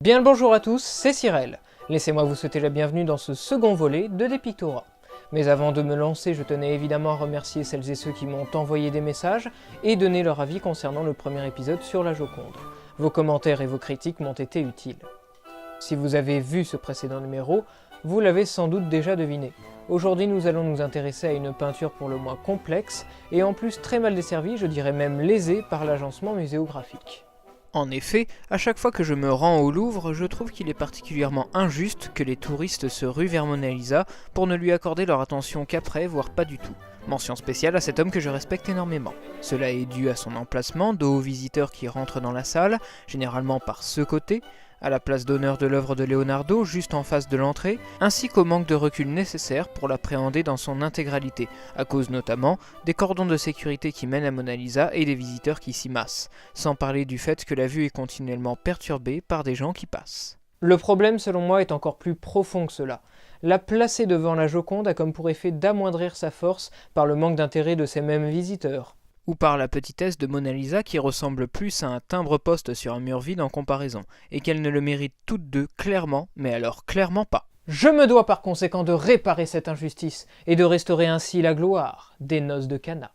Bien le bonjour à tous, c'est Cyrel. Laissez-moi vous souhaiter la bienvenue dans ce second volet de Depictora. Mais avant de me lancer, je tenais évidemment à remercier celles et ceux qui m'ont envoyé des messages et donné leur avis concernant le premier épisode sur la Joconde. Vos commentaires et vos critiques m'ont été utiles. Si vous avez vu ce précédent numéro, vous l'avez sans doute déjà deviné. Aujourd'hui, nous allons nous intéresser à une peinture pour le moins complexe et en plus très mal desservie, je dirais même lésée par l'agencement muséographique. En effet, à chaque fois que je me rends au Louvre, je trouve qu'il est particulièrement injuste que les touristes se ruent vers Mona Lisa pour ne lui accorder leur attention qu'après, voire pas du tout. Mention spéciale à cet homme que je respecte énormément. Cela est dû à son emplacement, dos aux visiteurs qui rentrent dans la salle, généralement par ce côté, à la place d'honneur de l'œuvre de Leonardo, juste en face de l'entrée, ainsi qu'au manque de recul nécessaire pour l'appréhender dans son intégralité, à cause notamment des cordons de sécurité qui mènent à Mona Lisa et des visiteurs qui s'y massent, sans parler du fait que la vue est continuellement perturbée par des gens qui passent. Le problème selon moi est encore plus profond que cela. La placer devant la Joconde a comme pour effet d'amoindrir sa force par le manque d'intérêt de ces mêmes visiteurs, ou par la petitesse de Mona Lisa qui ressemble plus à un timbre-poste sur un mur vide en comparaison, et qu'elles ne le méritent toutes deux clairement, mais alors clairement pas. Je me dois par conséquent de réparer cette injustice, et de restaurer ainsi la gloire des noces de Cana.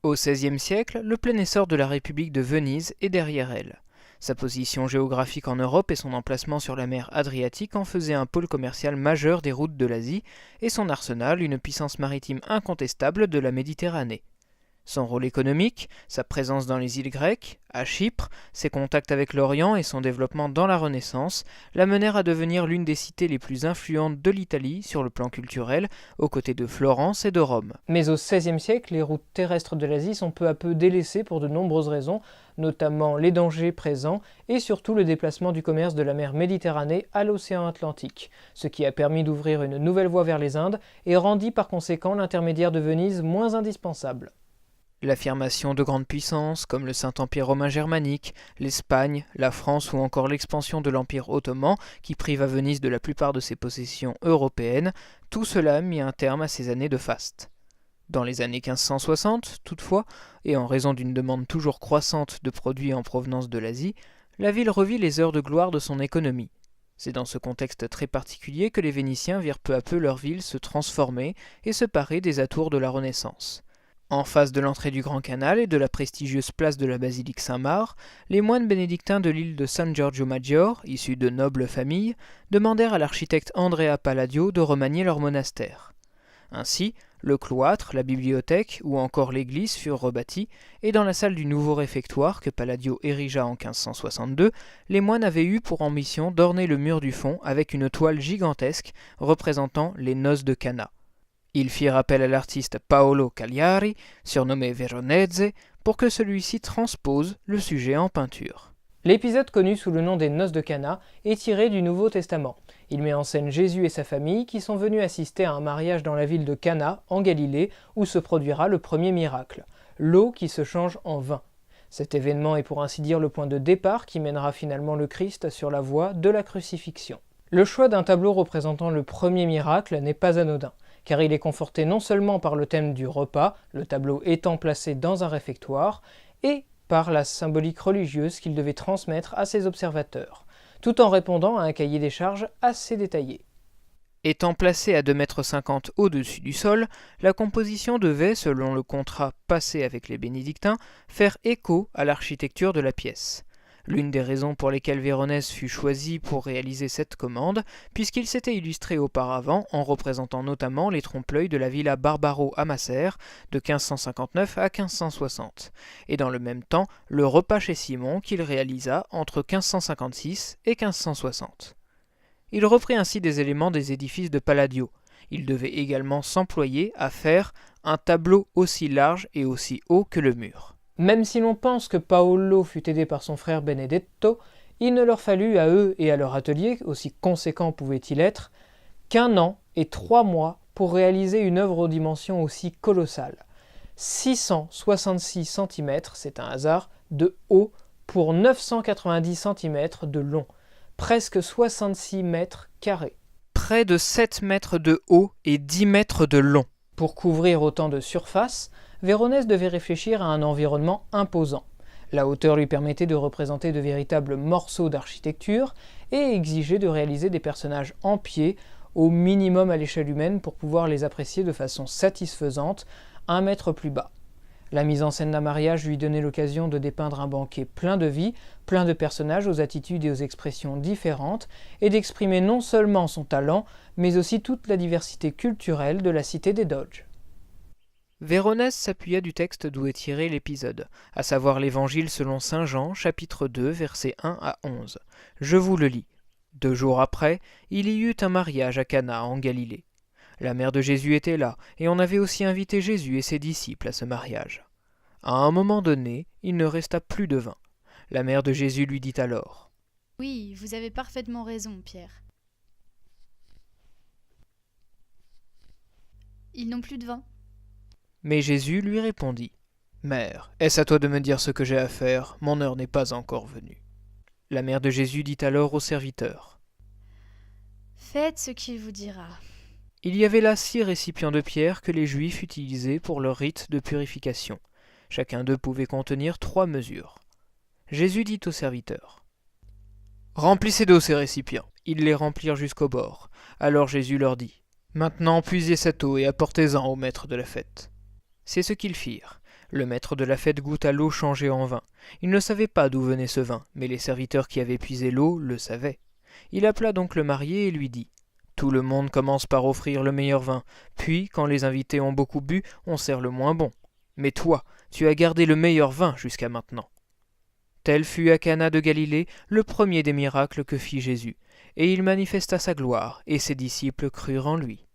Au XVIe siècle, le plein essor de la République de Venise est derrière elle. Sa position géographique en Europe et son emplacement sur la mer Adriatique en faisaient un pôle commercial majeur des routes de l'Asie, et son arsenal une puissance maritime incontestable de la Méditerranée. Son rôle économique, sa présence dans les îles grecques, à Chypre, ses contacts avec l'Orient et son développement dans la Renaissance l'amenèrent à devenir l'une des cités les plus influentes de l'Italie sur le plan culturel, aux côtés de Florence et de Rome. Mais au XVIe siècle, les routes terrestres de l'Asie sont peu à peu délaissées pour de nombreuses raisons, notamment les dangers présents et surtout le déplacement du commerce de la mer Méditerranée à l'océan Atlantique, ce qui a permis d'ouvrir une nouvelle voie vers les Indes et rendit par conséquent l'intermédiaire de Venise moins indispensable. L'affirmation de grandes puissances comme le Saint-Empire romain germanique, l'Espagne, la France ou encore l'expansion de l'Empire ottoman qui priva Venise de la plupart de ses possessions européennes, tout cela mit un terme à ces années de faste. Dans les années 1560, toutefois, et en raison d'une demande toujours croissante de produits en provenance de l'Asie, la ville revit les heures de gloire de son économie. C'est dans ce contexte très particulier que les Vénitiens virent peu à peu leur ville se transformer et se parer des atours de la Renaissance. En face de l'entrée du Grand Canal et de la prestigieuse place de la Basilique Saint-Marc, les moines bénédictins de l'île de San Giorgio Maggiore, issus de nobles familles, demandèrent à l'architecte Andrea Palladio de remanier leur monastère. Ainsi, le cloître, la bibliothèque ou encore l'église furent rebâtis, et dans la salle du nouveau réfectoire que Palladio érigea en 1562, les moines avaient eu pour ambition d'orner le mur du fond avec une toile gigantesque représentant les noces de Cana. Ils firent appel à l'artiste Paolo Cagliari, surnommé Veronese, pour que celui-ci transpose le sujet en peinture. L'épisode connu sous le nom des Noces de Cana est tiré du Nouveau Testament. Il met en scène Jésus et sa famille qui sont venus assister à un mariage dans la ville de Cana, en Galilée, où se produira le premier miracle, l'eau qui se change en vin. Cet événement est pour ainsi dire le point de départ qui mènera finalement le Christ sur la voie de la crucifixion. Le choix d'un tableau représentant le premier miracle n'est pas anodin, car il est conforté non seulement par le thème du repas, le tableau étant placé dans un réfectoire, et par la symbolique religieuse qu'il devait transmettre à ses observateurs, tout en répondant à un cahier des charges assez détaillé. Étant placé à 2,50 m au-dessus du sol, la composition devait, selon le contrat passé avec les bénédictins, faire écho à l'architecture de la pièce. L'une des raisons pour lesquelles Véronèse fut choisi pour réaliser cette commande, puisqu'il s'était illustré auparavant en représentant notamment les trompe-l'œil de la villa Barbaro à Macer de 1559 à 1560, et dans le même temps le repas chez Simon qu'il réalisa entre 1556 et 1560. Il reprit ainsi des éléments des édifices de Palladio. Il devait également s'employer à faire un tableau aussi large et aussi haut que le mur. Même si l'on pense que Paolo fut aidé par son frère Benedetto, il ne leur fallut à eux et à leur atelier, aussi conséquent pouvait-il être, qu'1 an et 3 mois pour réaliser une œuvre aux dimensions aussi colossales. 666 cm, c'est un hasard, de haut pour 990 cm de long, presque 66 mètres carrés. Près de 7 mètres de haut et 10 mètres de long. Pour couvrir autant de surface, Véronèse devait réfléchir à un environnement imposant. La hauteur lui permettait de représenter de véritables morceaux d'architecture et exigeait de réaliser des personnages en pied, au minimum à l'échelle humaine pour pouvoir les apprécier de façon satisfaisante, 1 mètre plus bas. La mise en scène d'un mariage lui donnait l'occasion de dépeindre un banquet plein de vie, plein de personnages aux attitudes et aux expressions différentes, et d'exprimer non seulement son talent, mais aussi toute la diversité culturelle de la cité des Doges. Véronèse s'appuya du texte d'où est tiré l'épisode, à savoir l'Évangile selon saint Jean, chapitre 2, versets 1 à 11. Je vous le lis. 2 jours après, il y eut un mariage à Cana en Galilée. La mère de Jésus était là, et on avait aussi invité Jésus et ses disciples à ce mariage. À un moment donné, il ne resta plus de vin. La mère de Jésus lui dit alors : « Oui, vous avez parfaitement raison, Pierre. Ils n'ont plus de vin. » Mais Jésus lui répondit : Mère, est-ce à toi de me dire ce que j'ai à faire ? Mon heure n'est pas encore venue. La mère de Jésus dit alors au serviteur : Faites ce qu'il vous dira. Il y avait là 6 récipients de pierre que les Juifs utilisaient pour leur rite de purification. Chacun d'eux pouvait contenir 3 mesures. Jésus dit au serviteur : Remplissez d'eau ces récipients. Ils les remplirent jusqu'au bord. Alors Jésus leur dit : Maintenant puisez cette eau et apportez-en au maître de la fête. C'est ce qu'ils firent. Le maître de la fête goûta l'eau changée en vin. Il ne savait pas d'où venait ce vin, mais les serviteurs qui avaient puisé l'eau le savaient. Il appela donc le marié et lui dit : Tout le monde commence par offrir le meilleur vin, puis, quand les invités ont beaucoup bu, on sert le moins bon. Mais toi, tu as gardé le meilleur vin jusqu'à maintenant. Tel fut à Cana de Galilée le premier des miracles que fit Jésus, et il manifesta sa gloire, et ses disciples crurent en lui.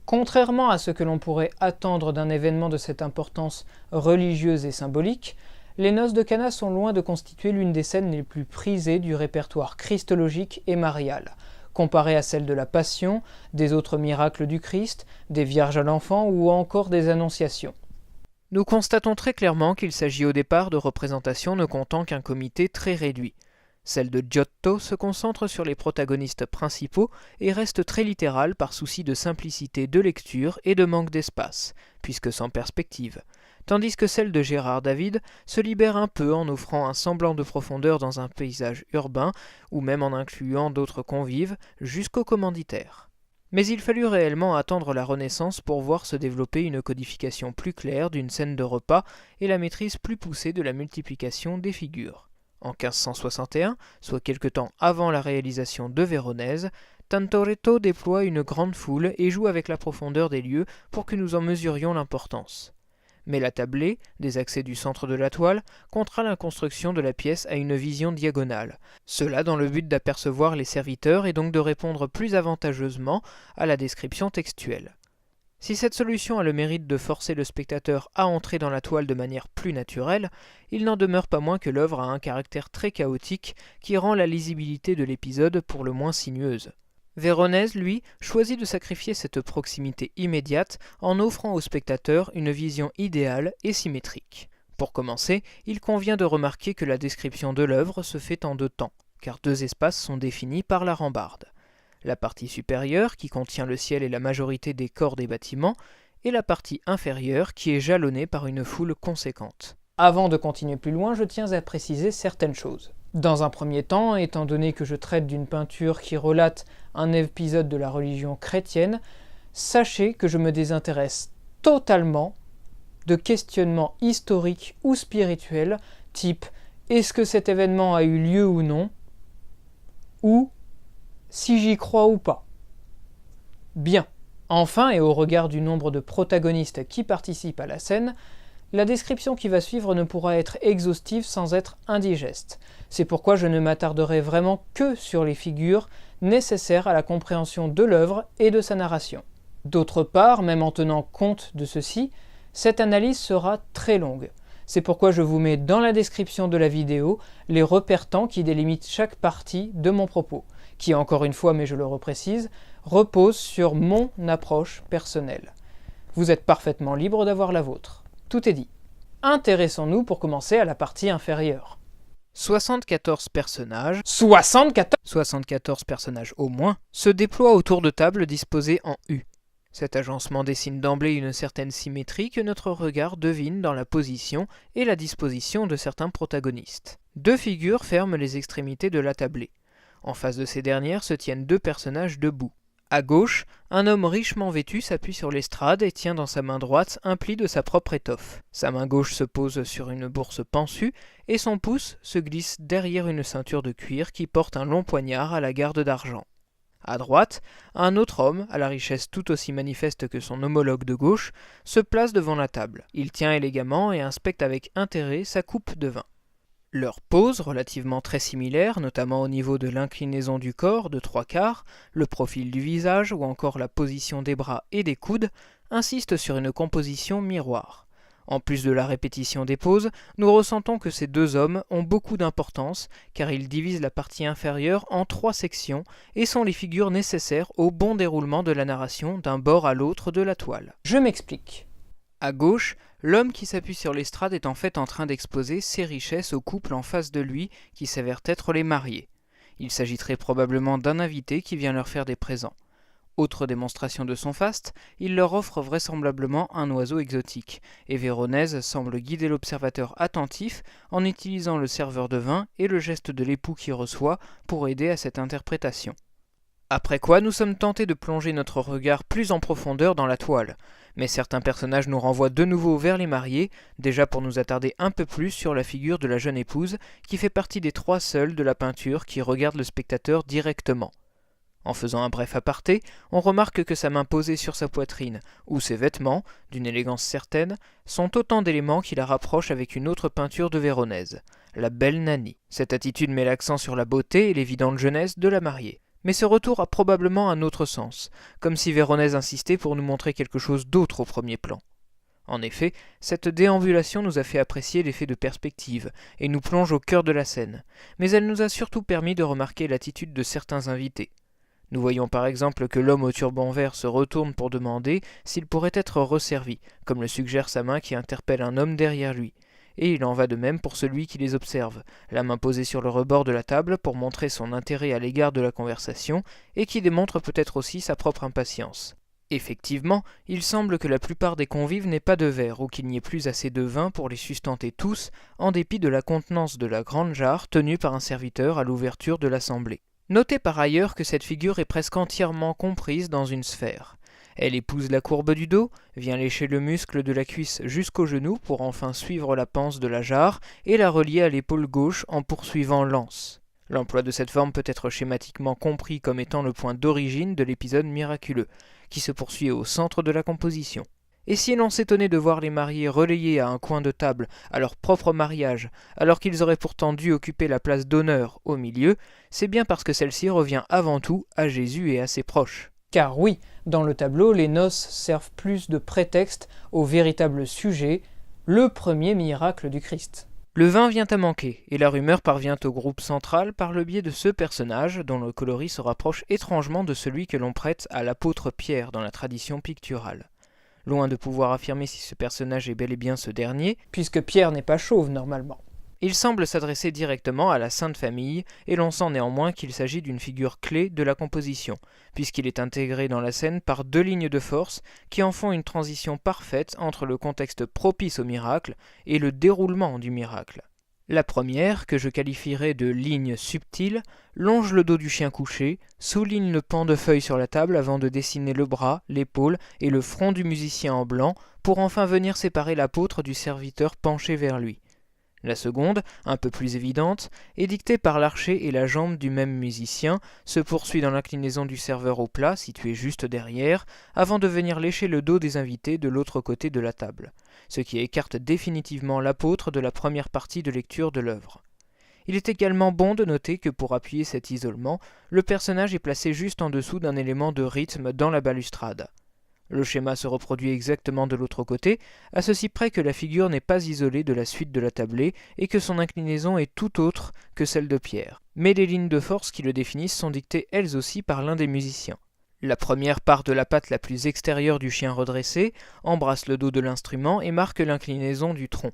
Contrairement à ce que l'on pourrait attendre d'un événement de cette importance religieuse et symbolique, les noces de Cana sont loin de constituer l'une des scènes les plus prisées du répertoire christologique et marial, comparée à celle de la Passion, des autres miracles du Christ, des Vierges à l'Enfant ou encore des Annonciations. Nous constatons très clairement qu'il s'agit au départ de représentations ne comptant qu'un comité très réduit. Celle de Giotto se concentre sur les protagonistes principaux et reste très littérale par souci de simplicité de lecture et de manque d'espace, puisque sans perspective, tandis que celle de Gérard David se libère un peu en offrant un semblant de profondeur dans un paysage urbain, ou même en incluant d'autres convives, jusqu'au commanditaire. Mais il fallut réellement attendre la Renaissance pour voir se développer une codification plus claire d'une scène de repas et la maîtrise plus poussée de la multiplication des figures. En 1561, soit quelque temps avant la réalisation de Véronèse, Tintoretto déploie une grande foule et joue avec la profondeur des lieux pour que nous en mesurions l'importance. Mais la tablée, des accès du centre de la toile, contraint la construction de la pièce à une vision diagonale, cela dans le but d'apercevoir les serviteurs et donc de répondre plus avantageusement à la description textuelle. Si cette solution a le mérite de forcer le spectateur à entrer dans la toile de manière plus naturelle, il n'en demeure pas moins que l'œuvre a un caractère très chaotique qui rend la lisibilité de l'épisode pour le moins sinueuse. Véronèse, lui, choisit de sacrifier cette proximité immédiate en offrant au spectateur une vision idéale et symétrique. Pour commencer, il convient de remarquer que la description de l'œuvre se fait en 2 temps, car 2 espaces sont définis par la rambarde. La partie supérieure, qui contient le ciel et la majorité des corps des bâtiments, et la partie inférieure, qui est jalonnée par une foule conséquente. Avant de continuer plus loin, je tiens à préciser certaines choses. Dans un premier temps, étant donné que je traite d'une peinture qui relate un épisode de la religion chrétienne, sachez que je me désintéresse totalement de questionnements historiques ou spirituels, type « est-ce que cet événement a eu lieu ou non ?» ou si j'y crois ou pas. Bien. Enfin, et au regard du nombre de protagonistes qui participent à la scène, la description qui va suivre ne pourra être exhaustive sans être indigeste. C'est pourquoi je ne m'attarderai vraiment que sur les figures nécessaires à la compréhension de l'œuvre et de sa narration. D'autre part, même en tenant compte de ceci, cette analyse sera très longue. C'est pourquoi je vous mets dans la description de la vidéo les repères-temps qui délimitent chaque partie de mon propos, qui, encore une fois, mais je le reprécise, repose sur mon approche personnelle. Vous êtes parfaitement libre d'avoir la vôtre. Tout est dit. Intéressons-nous pour commencer à la partie inférieure. 74 personnages, 74 personnages au moins, se déploient autour de tables disposées en U. Cet agencement dessine d'emblée une certaine symétrie que notre regard devine dans la position et la disposition de certains protagonistes. Deux figures ferment les extrémités de la tablée. En face de ces dernières se tiennent deux personnages debout. À gauche, un homme richement vêtu s'appuie sur l'estrade et tient dans sa main droite un pli de sa propre étoffe. Sa main gauche se pose sur une bourse pansue et son pouce se glisse derrière une ceinture de cuir qui porte un long poignard à la garde d'argent. À droite, un autre homme, à la richesse tout aussi manifeste que son homologue de gauche, se place devant la table. Il tient élégamment et inspecte avec intérêt sa coupe de vin. Leur pose, relativement très similaire, notamment au niveau de l'inclinaison du corps de 3/4, le profil du visage ou encore la position des bras et des coudes, insiste sur une composition miroir. En plus de la répétition des poses, nous ressentons que ces deux hommes ont beaucoup d'importance, car ils divisent la partie inférieure en 3 sections et sont les figures nécessaires au bon déroulement de la narration d'un bord à l'autre de la toile. Je m'explique. À gauche, l'homme qui s'appuie sur l'estrade est en fait en train d'exposer ses richesses au couple en face de lui, qui s'avère être les mariés. Il s'agit très probablement d'un invité qui vient leur faire des présents. Autre démonstration de son faste, il leur offre vraisemblablement un oiseau exotique, et Véronèse semble guider l'observateur attentif en utilisant le serveur de vin et le geste de l'époux qui reçoit pour aider à cette interprétation. Après quoi, nous sommes tentés de plonger notre regard plus en profondeur dans la toile, mais certains personnages nous renvoient de nouveau vers les mariés, déjà pour nous attarder un peu plus sur la figure de la jeune épouse, qui fait partie des 3 seuls de la peinture qui regardent le spectateur directement. En faisant un bref aparté, on remarque que sa main posée sur sa poitrine, ou ses vêtements, d'une élégance certaine, sont autant d'éléments qui la rapprochent avec une autre peinture de Véronèse, la belle Nanny. Cette attitude met l'accent sur la beauté et l'évidente jeunesse de la mariée. Mais ce retour a probablement un autre sens, comme si Véronèse insistait pour nous montrer quelque chose d'autre au premier plan. En effet, cette déambulation nous a fait apprécier l'effet de perspective et nous plonge au cœur de la scène, mais elle nous a surtout permis de remarquer l'attitude de certains invités. Nous voyons par exemple que l'homme au turban vert se retourne pour demander s'il pourrait être resservi, comme le suggère sa main qui interpelle un homme derrière lui. Et il en va de même pour celui qui les observe, la main posée sur le rebord de la table pour montrer son intérêt à l'égard de la conversation et qui démontre peut-être aussi sa propre impatience. Effectivement, il semble que la plupart des convives n'aient pas de verre ou qu'il n'y ait plus assez de vin pour les sustenter tous, en dépit de la contenance de la grande jarre tenue par un serviteur à l'ouverture de l'assemblée. Notez par ailleurs que cette figure est presque entièrement comprise dans une sphère. Elle épouse la courbe du dos, vient lécher le muscle de la cuisse jusqu'au genou pour enfin suivre la panse de la jarre et la relier à l'épaule gauche en poursuivant l'anse. L'emploi de cette forme peut être schématiquement compris comme étant le point d'origine de l'épisode miraculeux, qui se poursuit au centre de la composition. Et si l'on s'étonnait de voir les mariés relayés à un coin de table à leur propre mariage, alors qu'ils auraient pourtant dû occuper la place d'honneur au milieu, c'est bien parce que celle-ci revient avant tout à Jésus et à ses proches. Car oui, dans le tableau, les noces servent plus de prétexte au véritable sujet, le premier miracle du Christ. Le vin vient à manquer, et la rumeur parvient au groupe central par le biais de ce personnage dont le coloris se rapproche étrangement de celui que l'on prête à l'apôtre Pierre dans la tradition picturale. Loin de pouvoir affirmer si ce personnage est bel et bien ce dernier, puisque Pierre n'est pas chauve normalement. Il semble s'adresser directement à la Sainte Famille, et l'on sent néanmoins qu'il s'agit d'une figure clé de la composition, puisqu'il est intégré dans la scène par 2 lignes de force qui en font une transition parfaite entre le contexte propice au miracle et le déroulement du miracle. La première, que je qualifierais de ligne subtile, longe le dos du chien couché, souligne le pan de feuilles sur la table avant de dessiner le bras, l'épaule et le front du musicien en blanc, pour enfin venir séparer l'apôtre du serviteur penché vers lui. La seconde, un peu plus évidente, est dictée par l'archet et la jambe du même musicien, se poursuit dans l'inclinaison du serveur au plat, situé juste derrière, avant de venir lécher le dos des invités de l'autre côté de la table, ce qui écarte définitivement l'apôtre de la première partie de lecture de l'œuvre. Il est également bon de noter que pour appuyer cet isolement, le personnage est placé juste en dessous d'un élément de rythme dans la balustrade. Le schéma se reproduit exactement de l'autre côté, à ceci près que la figure n'est pas isolée de la suite de la tablée et que son inclinaison est tout autre que celle de Pierre. Mais les lignes de force qui le définissent sont dictées elles aussi par l'un des musiciens. La première part de la patte la plus extérieure du chien redressé, embrasse le dos de l'instrument et marque l'inclinaison du tronc.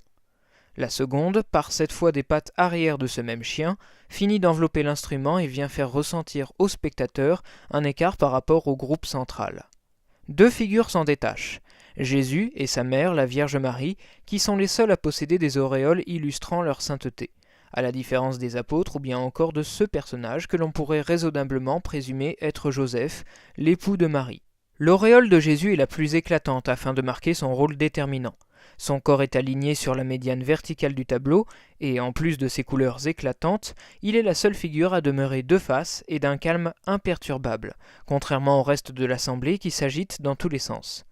La seconde, part cette fois des pattes arrière de ce même chien, finit d'envelopper l'instrument et vient faire ressentir au spectateur un écart par rapport au groupe central. Deux figures s'en détachent. Jésus et sa mère, la Vierge Marie, qui sont les seuls à posséder des auréoles illustrant leur sainteté, à la différence des apôtres ou bien encore de ce personnage que l'on pourrait raisonnablement présumer être Joseph, l'époux de Marie. L'auréole de Jésus est la plus éclatante afin de marquer son rôle déterminant. Son corps est aligné sur la médiane verticale du tableau, et en plus de ses couleurs éclatantes, il est la seule figure à demeurer de face et d'un calme imperturbable, contrairement au reste de l'assemblée qui s'agite dans tous les sens.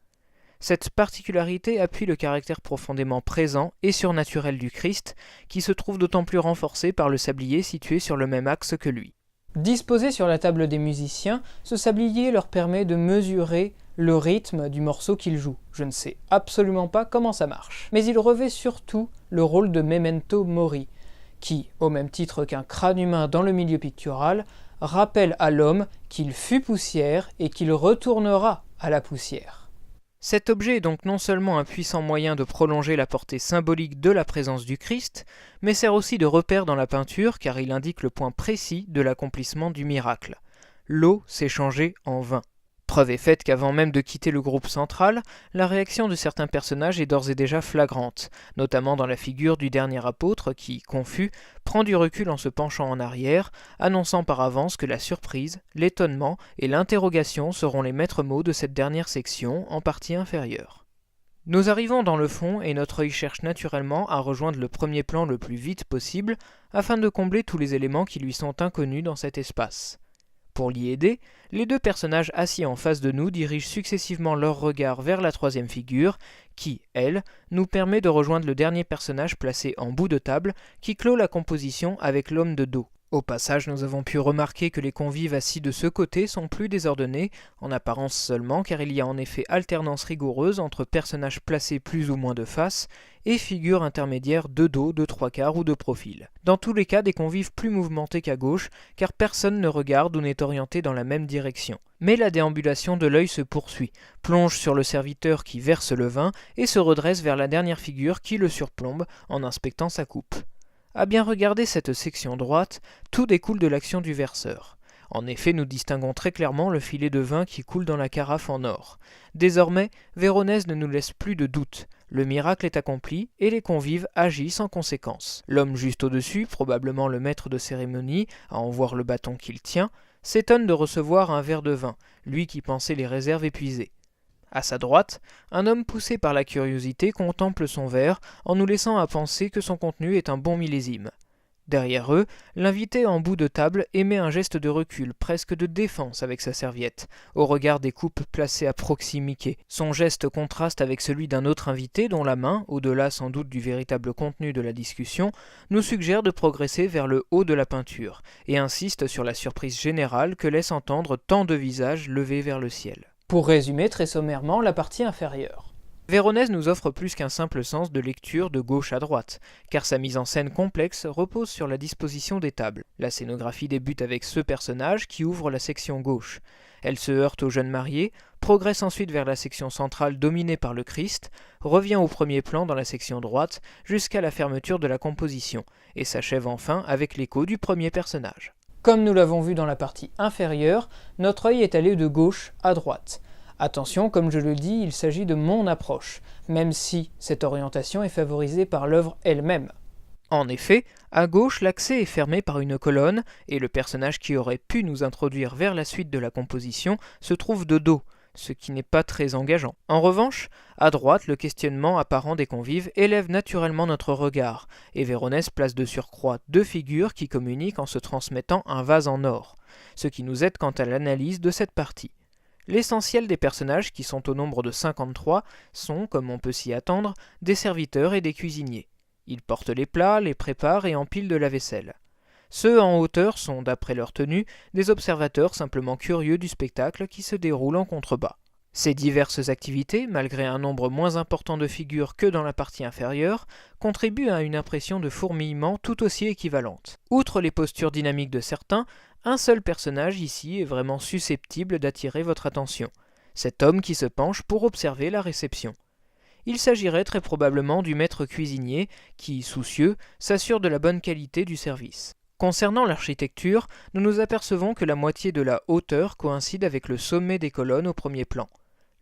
Cette particularité appuie le caractère profondément présent et surnaturel du Christ, qui se trouve d'autant plus renforcé par le sablier situé sur le même axe que lui. Disposé sur la table des musiciens, ce sablier leur permet de mesurer le rythme du morceau qu'ils jouent. Je ne sais absolument pas comment ça marche. Mais il revêt surtout le rôle de memento mori, qui, au même titre qu'un crâne humain dans le milieu pictural, rappelle à l'homme qu'il fut poussière et qu'il retournera à la poussière. Cet objet est donc non seulement un puissant moyen de prolonger la portée symbolique de la présence du Christ, mais sert aussi de repère dans la peinture car il indique le point précis de l'accomplissement du miracle. L'eau s'est changée en vin. Preuve est faite qu'avant même de quitter le groupe central, la réaction de certains personnages est d'ores et déjà flagrante, notamment dans la figure du dernier apôtre qui, confus, prend du recul en se penchant en arrière, annonçant par avance que la surprise, l'étonnement et l'interrogation seront les maîtres mots de cette dernière section, en partie inférieure. Nous arrivons dans le fond et notre œil cherche naturellement à rejoindre le premier plan le plus vite possible afin de combler tous les éléments qui lui sont inconnus dans cet espace. Pour l'y aider, les deux personnages assis en face de nous dirigent successivement leur regard vers la troisième figure, qui, elle, nous permet de rejoindre le dernier personnage placé en bout de table, qui clôt la composition avec l'homme de dos. Au passage, nous avons pu remarquer que les convives assis de ce côté sont plus désordonnés, en apparence seulement, car il y a en effet alternance rigoureuse entre personnages placés plus ou moins de face et figures intermédiaires de dos, de trois quarts ou de profil. Dans tous les cas, des convives plus mouvementés qu'à gauche, car personne ne regarde ou n'est orienté dans la même direction. Mais la déambulation de l'œil se poursuit, plonge sur le serviteur qui verse le vin et se redresse vers la dernière figure qui le surplombe en inspectant sa coupe. À bien regarder cette section droite, tout découle de l'action du verseur. En effet, nous distinguons très clairement le filet de vin qui coule dans la carafe en or. Désormais, Véronèse ne nous laisse plus de doute. Le miracle est accompli et les convives agissent en conséquence. L'homme juste au-dessus, probablement le maître de cérémonie, à en voir le bâton qu'il tient, s'étonne de recevoir un verre de vin, lui qui pensait les réserves épuisées. À sa droite, un homme poussé par la curiosité contemple son verre en nous laissant à penser que son contenu est un bon millésime. Derrière eux, l'invité en bout de table émet un geste de recul, presque de défense avec sa serviette, au regard des coupes placées à proximité. Son geste contraste avec celui d'un autre invité dont la main, au-delà sans doute du véritable contenu de la discussion, nous suggère de progresser vers le haut de la peinture, et insiste sur la surprise générale que laisse entendre tant de visages levés vers le ciel. Pour résumer très sommairement la partie inférieure. Véronèse nous offre plus qu'un simple sens de lecture de gauche à droite, car sa mise en scène complexe repose sur la disposition des tables. La scénographie débute avec ce personnage qui ouvre la section gauche. Elle se heurte aux jeunes mariés, progresse ensuite vers la section centrale dominée par le Christ, revient au premier plan dans la section droite jusqu'à la fermeture de la composition, et s'achève enfin avec l'écho du premier personnage. Comme nous l'avons vu dans la partie inférieure, notre œil est allé de gauche à droite. Attention, comme je le dis, il s'agit de mon approche, même si cette orientation est favorisée par l'œuvre elle-même. En effet, à gauche, l'accès est fermé par une colonne, et le personnage qui aurait pu nous introduire vers la suite de la composition se trouve de dos, ce qui n'est pas très engageant. En revanche, à droite, le questionnement apparent des convives élève naturellement notre regard, et Véronèse place de surcroît deux figures qui communiquent en se transmettant un vase en or, ce qui nous aide quant à l'analyse de cette partie. L'essentiel des personnages, qui sont au nombre de 53, sont, comme on peut s'y attendre, des serviteurs et des cuisiniers. Ils portent les plats, les préparent et empilent de la vaisselle. Ceux en hauteur sont, d'après leur tenue, des observateurs simplement curieux du spectacle qui se déroule en contrebas. Ces diverses activités, malgré un nombre moins important de figures que dans la partie inférieure, contribuent à une impression de fourmillement tout aussi équivalente. Outre les postures dynamiques de certains, un seul personnage ici est vraiment susceptible d'attirer votre attention, cet homme qui se penche pour observer la réception. Il s'agirait très probablement du maître cuisinier qui, soucieux, s'assure de la bonne qualité du service. Concernant l'architecture, nous nous apercevons que la moitié de la hauteur coïncide avec le sommet des colonnes au premier plan.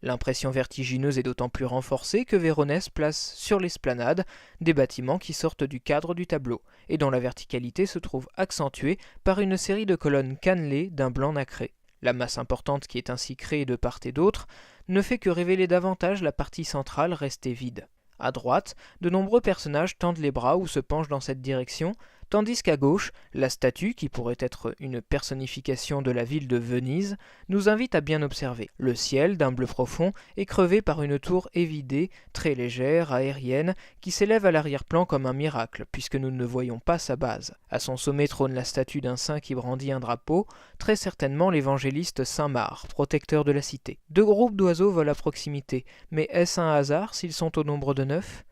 L'impression vertigineuse est d'autant plus renforcée que Véronèse place sur l'esplanade des bâtiments qui sortent du cadre du tableau, et dont la verticalité se trouve accentuée par une série de colonnes cannelées d'un blanc nacré. La masse importante qui est ainsi créée de part et d'autre ne fait que révéler davantage la partie centrale restée vide. À droite, de nombreux personnages tendent les bras ou se penchent dans cette direction, tandis qu'à gauche, la statue, qui pourrait être une personnification de la ville de Venise, nous invite à bien observer. Le ciel, d'un bleu profond, est crevé par une tour évidée, très légère, aérienne, qui s'élève à l'arrière-plan comme un miracle, puisque nous ne voyons pas sa base. À son sommet trône la statue d'un saint qui brandit un drapeau, très certainement l'évangéliste Saint Marc, protecteur de la cité. Deux groupes d'oiseaux volent à proximité, mais est-ce un hasard s'ils sont au nombre de 9 ?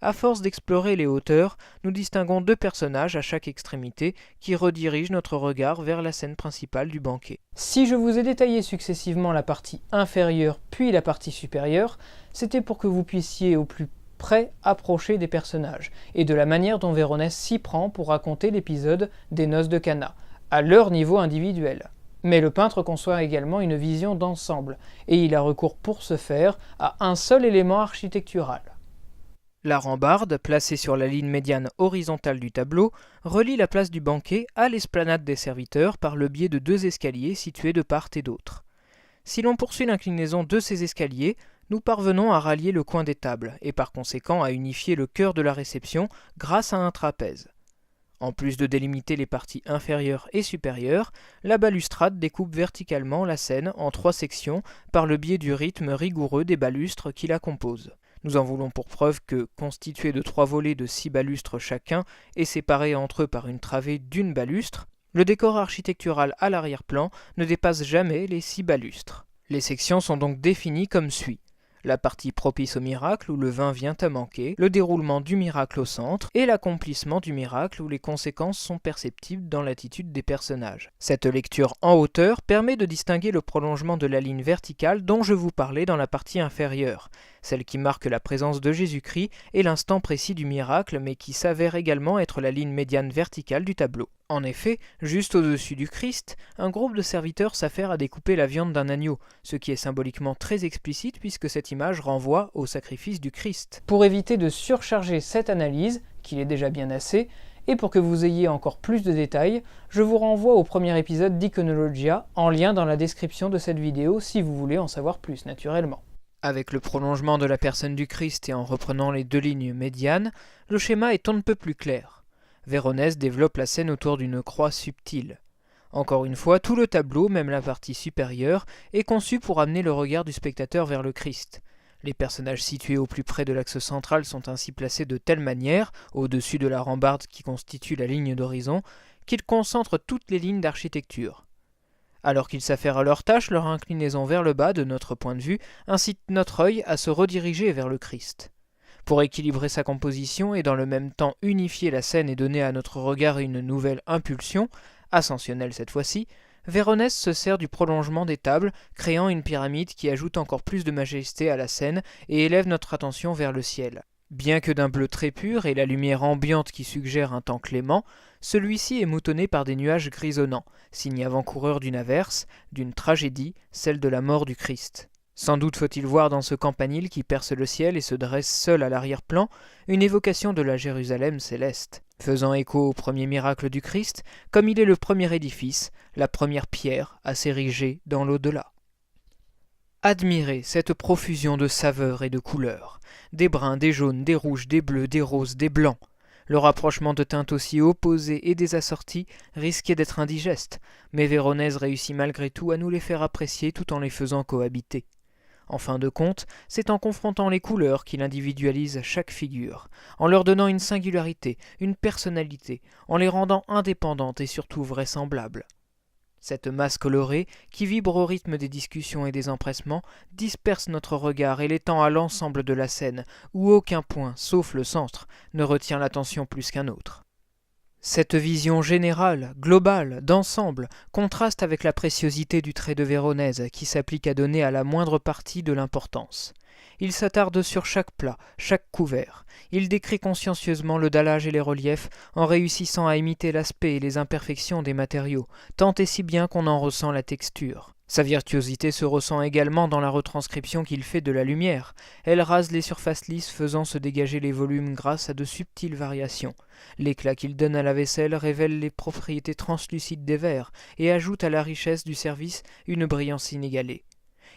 À force d'explorer les hauteurs, nous distinguons deux personnages à chaque extrémité qui redirigent notre regard vers la scène principale du banquet. Si je vous ai détaillé successivement la partie inférieure puis la partie supérieure, c'était pour que vous puissiez au plus près approcher des personnages et de la manière dont Véronèse s'y prend pour raconter l'épisode des noces de Cana, à leur niveau individuel. Mais le peintre conçoit également une vision d'ensemble, et il a recours pour ce faire à un seul élément architectural. La rambarde, placée sur la ligne médiane horizontale du tableau, relie la place du banquet à l'esplanade des serviteurs par le biais de deux escaliers situés de part et d'autre. Si l'on poursuit l'inclinaison de ces escaliers, nous parvenons à rallier le coin des tables, et par conséquent à unifier le cœur de la réception grâce à un trapèze. En plus de délimiter les parties inférieures et supérieures, la balustrade découpe verticalement la scène en 3 sections par le biais du rythme rigoureux des balustres qui la composent. Nous en voulons pour preuve que, constitués de 3 volets de 6 balustres chacun et séparés entre eux par une travée d'une balustre, le décor architectural à l'arrière-plan ne dépasse jamais les 6 balustres. Les sections sont donc définies comme suit. La partie propice au miracle où le vin vient à manquer, le déroulement du miracle au centre et l'accomplissement du miracle où les conséquences sont perceptibles dans l'attitude des personnages. Cette lecture en hauteur permet de distinguer le prolongement de la ligne verticale dont je vous parlais dans la partie inférieure, celle qui marque la présence de Jésus-Christ et l'instant précis du miracle mais qui s'avère également être la ligne médiane verticale du tableau. En effet, juste au-dessus du Christ, un groupe de serviteurs s'affaire à découper la viande d'un agneau, ce qui est symboliquement très explicite puisque cette image renvoie au sacrifice du Christ. Pour éviter de surcharger cette analyse, qu'il est déjà bien assez, et pour que vous ayez encore plus de détails, je vous renvoie au premier épisode d'Iconologia, en lien dans la description de cette vidéo si vous voulez en savoir plus naturellement. Avec le prolongement de la personne du Christ et en reprenant les deux lignes médianes, le schéma est on ne peut plus clair. Véronèse développe la scène autour d'une croix subtile. Encore une fois, tout le tableau, même la partie supérieure, est conçu pour amener le regard du spectateur vers le Christ. Les personnages situés au plus près de l'axe central sont ainsi placés de telle manière, au-dessus de la rambarde qui constitue la ligne d'horizon, qu'ils concentrent toutes les lignes d'architecture. Alors qu'ils s'affairent à leur tâche, leur inclinaison vers le bas, de notre point de vue, incite notre œil à se rediriger vers le Christ. Pour équilibrer sa composition et dans le même temps unifier la scène et donner à notre regard une nouvelle impulsion, ascensionnelle cette fois-ci, Véronèse se sert du prolongement des tables, créant une pyramide qui ajoute encore plus de majesté à la scène et élève notre attention vers le ciel. Bien que d'un bleu très pur et la lumière ambiante qui suggère un temps clément, celui-ci est moutonné par des nuages grisonnants, signe avant-coureur d'une averse, d'une tragédie, celle de la mort du Christ. Sans doute faut-il voir dans ce campanile qui perce le ciel et se dresse seul à l'arrière-plan une évocation de la Jérusalem céleste, faisant écho au premier miracle du Christ, comme il est le premier édifice, la première pierre à s'ériger dans l'au-delà. Admirez cette profusion de saveurs et de couleurs, des bruns, des jaunes, des rouges, des bleus, des roses, des blancs. Le rapprochement de teintes aussi opposées et des assorties risquait d'être indigeste, mais Véronèse réussit malgré tout à nous les faire apprécier tout en les faisant cohabiter. En fin de compte, c'est en confrontant les couleurs qu'il individualise chaque figure, en leur donnant une singularité, une personnalité, en les rendant indépendantes et surtout vraisemblables. Cette masse colorée, qui vibre au rythme des discussions et des empressements, disperse notre regard et l'étend à l'ensemble de la scène, où aucun point, sauf le centre, ne retient l'attention plus qu'un autre. Cette vision générale, globale, d'ensemble, contraste avec la préciosité du trait de Véronèse qui s'applique à donner à la moindre partie de l'importance. Il s'attarde sur chaque plat, chaque couvert. Il décrit consciencieusement le dallage et les reliefs en réussissant à imiter l'aspect et les imperfections des matériaux, tant et si bien qu'on en ressent la texture. Sa virtuosité se ressent également dans la retranscription qu'il fait de la lumière. Elle rase les surfaces lisses faisant se dégager les volumes grâce à de subtiles variations. L'éclat qu'il donne à la vaisselle révèle les propriétés translucides des verres et ajoute à la richesse du service une brillance inégalée.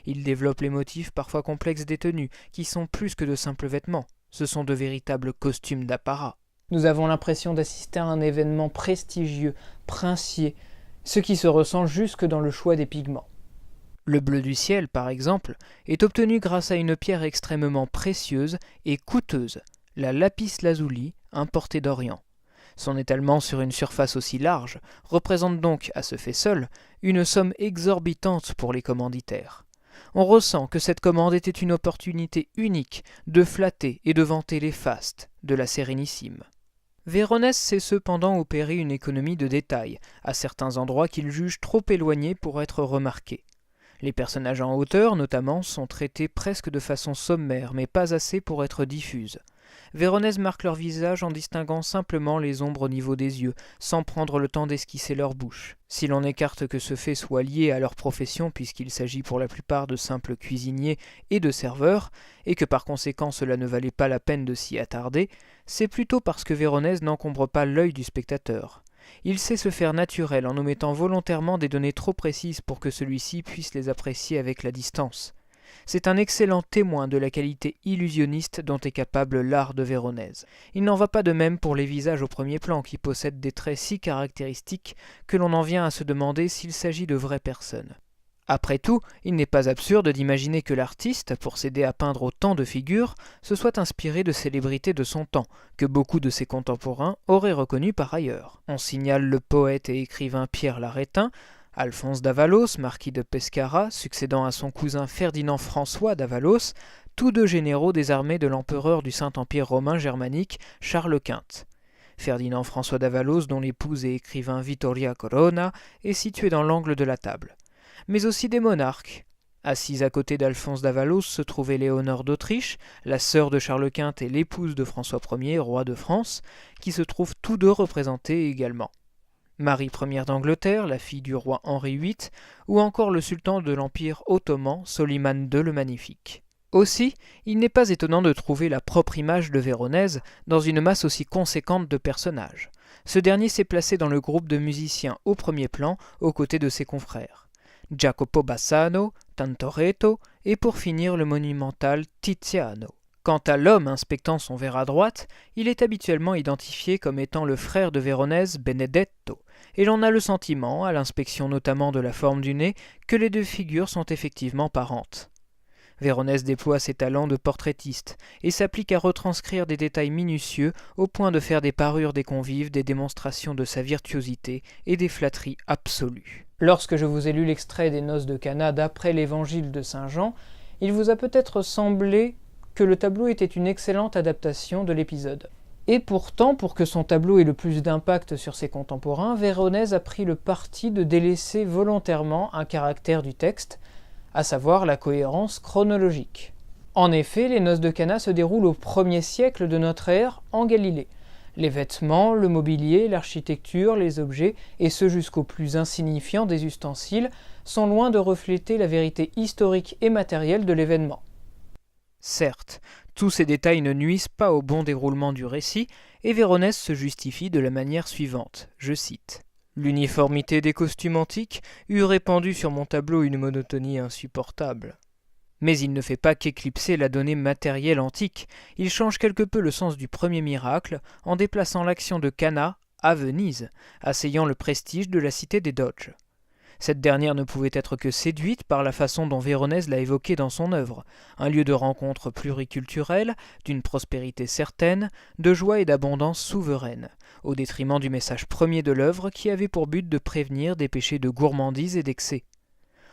Il développe les motifs parfois complexes des tenues, qui sont plus que de simples vêtements. Ce sont de véritables costumes d'apparat. Nous avons l'impression d'assister à un événement prestigieux, princier, ce qui se ressent jusque dans le choix des pigments. Le bleu du ciel, par exemple, est obtenu grâce à une pierre extrêmement précieuse et coûteuse, la lapis lazuli, importée d'Orient. Son étalement sur une surface aussi large représente donc, à ce fait seul, une somme exorbitante pour les commanditaires. On ressent que cette commande était une opportunité unique de flatter et de vanter les fastes de la Sérénissime. Véronèse sait cependant opérer une économie de détails, à certains endroits qu'il juge trop éloignés pour être remarqués. Les personnages en hauteur, notamment, sont traités presque de façon sommaire, mais pas assez pour être diffuses. Véronèse marque leur visage en distinguant simplement les ombres au niveau des yeux, sans prendre le temps d'esquisser leur bouche. Si l'on écarte que ce fait soit lié à leur profession, puisqu'il s'agit pour la plupart de simples cuisiniers et de serveurs, et que par conséquent cela ne valait pas la peine de s'y attarder, c'est plutôt parce que Véronèse n'encombre pas l'œil du spectateur. Il sait se faire naturel en omettant volontairement des données trop précises pour que celui-ci puisse les apprécier avec la distance. C'est un excellent témoin de la qualité illusionniste dont est capable l'art de Véronèse. Il n'en va pas de même pour les visages au premier plan qui possèdent des traits si caractéristiques que l'on en vient à se demander s'il s'agit de vraies personnes. Après tout, il n'est pas absurde d'imaginer que l'artiste, pour s'aider à peindre autant de figures, se soit inspiré de célébrités de son temps, que beaucoup de ses contemporains auraient reconnues par ailleurs. On signale le poète et écrivain Pierre l'Arétin, Alphonse d'Avalos, marquis de Pescara, succédant à son cousin Ferdinand François d'Avalos, tous deux généraux des armées de l'empereur du Saint-Empire romain germanique, Charles Quint. Ferdinand François d'Avalos, dont l'épouse et écrivain Vittoria Corona, est situé dans l'angle de la table. Mais aussi des monarques. Assise à côté d'Alphonse d'Avalos se trouvait Léonore d'Autriche, la sœur de Charles Quint et l'épouse de François Ier, roi de France, qui se trouvent tous deux représentés également. Marie Ier d'Angleterre, la fille du roi Henri VIII, ou encore le sultan de l'Empire ottoman, Soliman II le Magnifique. Aussi, il n'est pas étonnant de trouver la propre image de Véronèse dans une masse aussi conséquente de personnages. Ce dernier s'est placé dans le groupe de musiciens au premier plan, aux côtés de ses confrères. Jacopo Bassano, Tintoretto et pour finir le monumental Tiziano. Quant à l'homme inspectant son verre à droite, il est habituellement identifié comme étant le frère de Véronèse, Benedetto, et l'on a le sentiment, à l'inspection notamment de la forme du nez, que les deux figures sont effectivement parentes. Véronèse déploie ses talents de portraitiste et s'applique à retranscrire des détails minutieux au point de faire des parures des convives des démonstrations de sa virtuosité et des flatteries absolues. Lorsque je vous ai lu l'extrait des Noces de Cana d'après l'évangile de Saint Jean, il vous a peut-être semblé que le tableau était une excellente adaptation de l'épisode. Et pourtant, pour que son tableau ait le plus d'impact sur ses contemporains, Véronèse a pris le parti de délaisser volontairement un caractère du texte, à savoir la cohérence chronologique. En effet, les Noces de Cana se déroulent au 1er siècle de notre ère en Galilée. Les vêtements, le mobilier, l'architecture, les objets, et ce jusqu'au plus insignifiant des ustensiles, sont loin de refléter la vérité historique et matérielle de l'événement. Certes, tous ces détails ne nuisent pas au bon déroulement du récit, et Véronèse se justifie de la manière suivante, je cite. « L'uniformité des costumes antiques eût répandu sur mon tableau une monotonie insupportable. » Mais il ne fait pas qu'éclipser la donnée matérielle antique, il change quelque peu le sens du premier miracle en déplaçant l'action de Cana à Venise, asseyant le prestige de la cité des Doges. Cette dernière ne pouvait être que séduite par la façon dont Véronèse l'a évoqué dans son œuvre, un lieu de rencontre pluriculturel, d'une prospérité certaine, de joie et d'abondance souveraine, au détriment du message premier de l'œuvre qui avait pour but de prévenir des péchés de gourmandise et d'excès.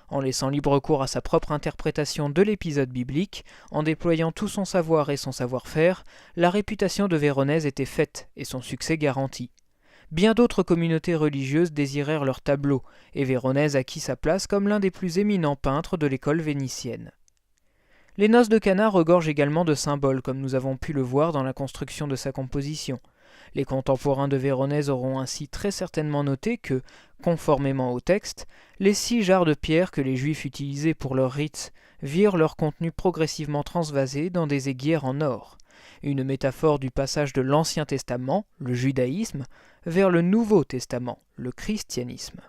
En laissant libre cours à sa propre interprétation de l'épisode biblique, en déployant tout son savoir et son savoir-faire, la réputation de Véronèse était faite et son succès garanti. Bien d'autres communautés religieuses désirèrent leur tableau, et Véronèse acquit sa place comme l'un des plus éminents peintres de l'école vénitienne. Les Noces de Cana regorgent également de symboles, comme nous avons pu le voir dans la construction de sa composition. Les contemporains de Véronèse auront ainsi très certainement noté que, conformément au texte, les 6 jarres de pierre que les Juifs utilisaient pour leurs rites virent leur contenu progressivement transvasé dans des aiguières en or, une métaphore du passage de l'Ancien Testament, le judaïsme, vers le Nouveau Testament, le christianisme.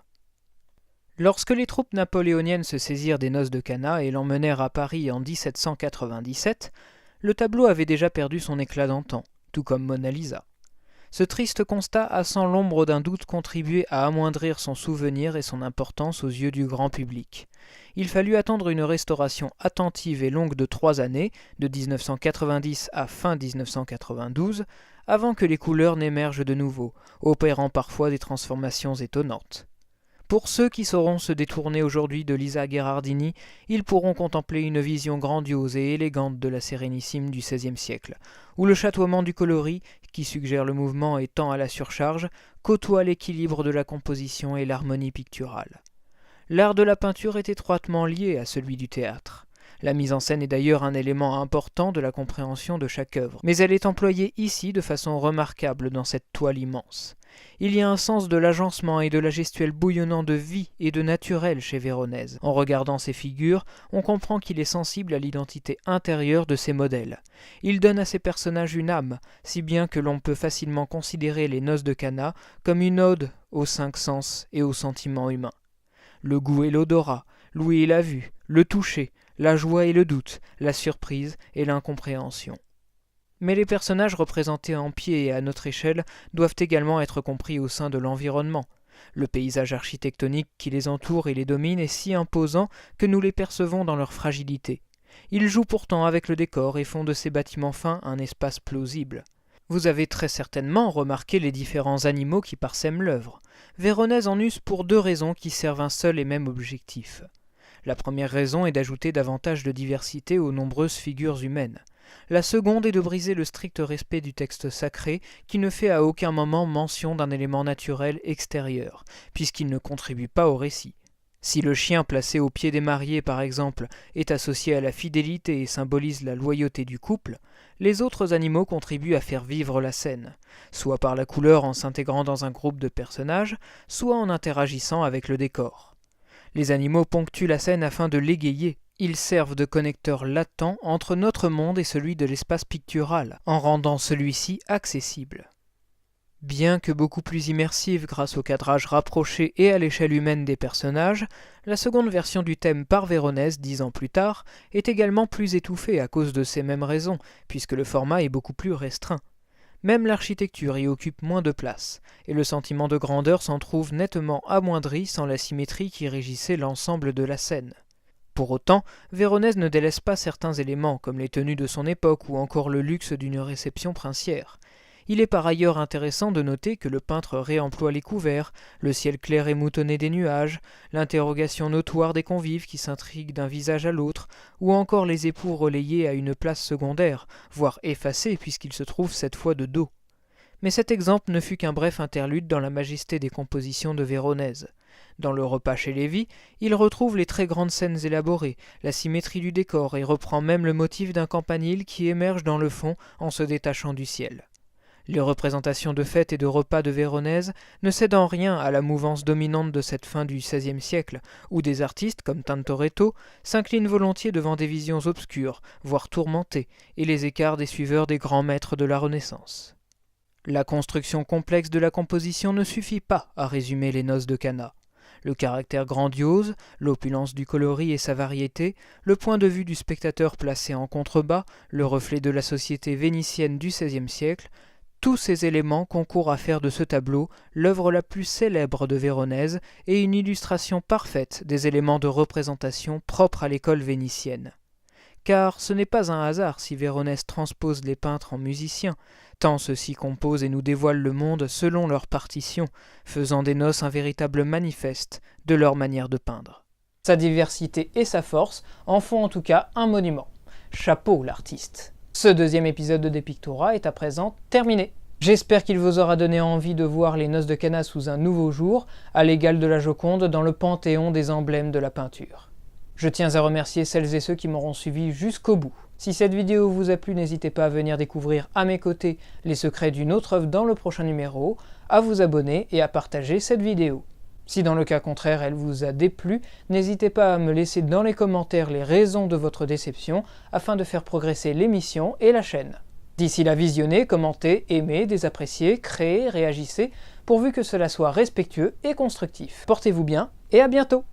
Lorsque les troupes napoléoniennes se saisirent des noces de Cana et l'emmenèrent à Paris en 1797, le tableau avait déjà perdu son éclat d'antan, tout comme Mona Lisa. Ce triste constat a sans l'ombre d'un doute contribué à amoindrir son souvenir et son importance aux yeux du grand public. Il fallut attendre une restauration attentive et longue de 3 années, de 1990 à fin 1992, avant que les couleurs n'émergent de nouveau, opérant parfois des transformations étonnantes. Pour ceux qui sauront se détourner aujourd'hui de Lisa Gherardini, ils pourront contempler une vision grandiose et élégante de la Sérénissime du XVIe siècle, où le chatoiement du coloris, qui suggère le mouvement et tend à la surcharge, côtoie l'équilibre de la composition et l'harmonie picturale. L'art de la peinture est étroitement lié à celui du théâtre. La mise en scène est d'ailleurs un élément important de la compréhension de chaque œuvre, mais elle est employée ici de façon remarquable dans cette toile immense. Il y a un sens de l'agencement et de la gestuelle bouillonnant de vie et de naturel chez Véronèse. En regardant ces figures, on comprend qu'il est sensible à l'identité intérieure de ses modèles. Il donne à ses personnages une âme, si bien que l'on peut facilement considérer les noces de Cana comme une ode aux 5 sens et aux sentiments humains. Le goût et l'odorat, l'ouïe et la vue, le toucher, la joie et le doute, la surprise et l'incompréhension. Mais les personnages représentés en pied et à notre échelle doivent également être compris au sein de l'environnement. Le paysage architectonique qui les entoure et les domine est si imposant que nous les percevons dans leur fragilité. Ils jouent pourtant avec le décor et font de ces bâtiments fins un espace plausible. Vous avez très certainement remarqué les différents animaux qui parsèment l'œuvre. Véronèse en use pour 2 raisons qui servent un seul et même objectif. La première raison est d'ajouter davantage de diversité aux nombreuses figures humaines. La seconde est de briser le strict respect du texte sacré qui ne fait à aucun moment mention d'un élément naturel extérieur, puisqu'il ne contribue pas au récit. Si le chien placé au pied des mariés, par exemple, est associé à la fidélité et symbolise la loyauté du couple, les autres animaux contribuent à faire vivre la scène, soit par la couleur en s'intégrant dans un groupe de personnages, soit en interagissant avec le décor. Les animaux ponctuent la scène afin de l'égayer. Ils servent de connecteurs latents entre notre monde et celui de l'espace pictural, en rendant celui-ci accessible. Bien que beaucoup plus immersive grâce au cadrage rapproché et à l'échelle humaine des personnages, la seconde version du thème par Véronèse, 10 ans plus tard, est également plus étouffée à cause de ces mêmes raisons, puisque le format est beaucoup plus restreint. Même l'architecture y occupe moins de place, et le sentiment de grandeur s'en trouve nettement amoindri sans la symétrie qui régissait l'ensemble de la scène. Pour autant, Véronèse ne délaisse pas certains éléments, comme les tenues de son époque ou encore le luxe d'une réception princière. Il est par ailleurs intéressant de noter que le peintre réemploie les couverts, le ciel clair et moutonné des nuages, l'interrogation notoire des convives qui s'intriguent d'un visage à l'autre, ou encore les époux relayés à une place secondaire, voire effacés puisqu'ils se trouvent cette fois de dos. Mais cet exemple ne fut qu'un bref interlude dans la majesté des compositions de Véronèse. Dans le repas chez Lévy, il retrouve les très grandes scènes élaborées, la symétrie du décor et reprend même le motif d'un campanile qui émerge dans le fond en se détachant du ciel. Les représentations de fêtes et de repas de Véronèse ne cèdent en rien à la mouvance dominante de cette fin du XVIe siècle, où des artistes comme Tintoretto s'inclinent volontiers devant des visions obscures, voire tourmentées, et les écarts des suiveurs des grands maîtres de la Renaissance. La construction complexe de la composition ne suffit pas à résumer les noces de Cana. Le caractère grandiose, l'opulence du coloris et sa variété, le point de vue du spectateur placé en contrebas, le reflet de la société vénitienne du XVIe siècle, tous ces éléments concourent à faire de ce tableau l'œuvre la plus célèbre de Véronèse et une illustration parfaite des éléments de représentation propres à l'école vénitienne. Car ce n'est pas un hasard si Véronèse transpose les peintres en musiciens, tant ceux-ci composent et nous dévoilent le monde selon leur partition, faisant des noces un véritable manifeste de leur manière de peindre. Sa diversité et sa force en font en tout cas un monument. Chapeau l'artiste. Ce 2e épisode de Depictura est à présent terminé. J'espère qu'il vous aura donné envie de voir les noces de Cana sous un nouveau jour, à l'égal de la Joconde dans le panthéon des emblèmes de la peinture. Je tiens à remercier celles et ceux qui m'auront suivi jusqu'au bout. Si cette vidéo vous a plu, n'hésitez pas à venir découvrir à mes côtés les secrets d'une autre œuvre dans le prochain numéro, à vous abonner et à partager cette vidéo. Si dans le cas contraire elle vous a déplu, n'hésitez pas à me laisser dans les commentaires les raisons de votre déception afin de faire progresser l'émission et la chaîne. D'ici là, visionnez, commentez, aimez, désappréciez, créez, réagissez, pourvu que cela soit respectueux et constructif. Portez-vous bien et à bientôt!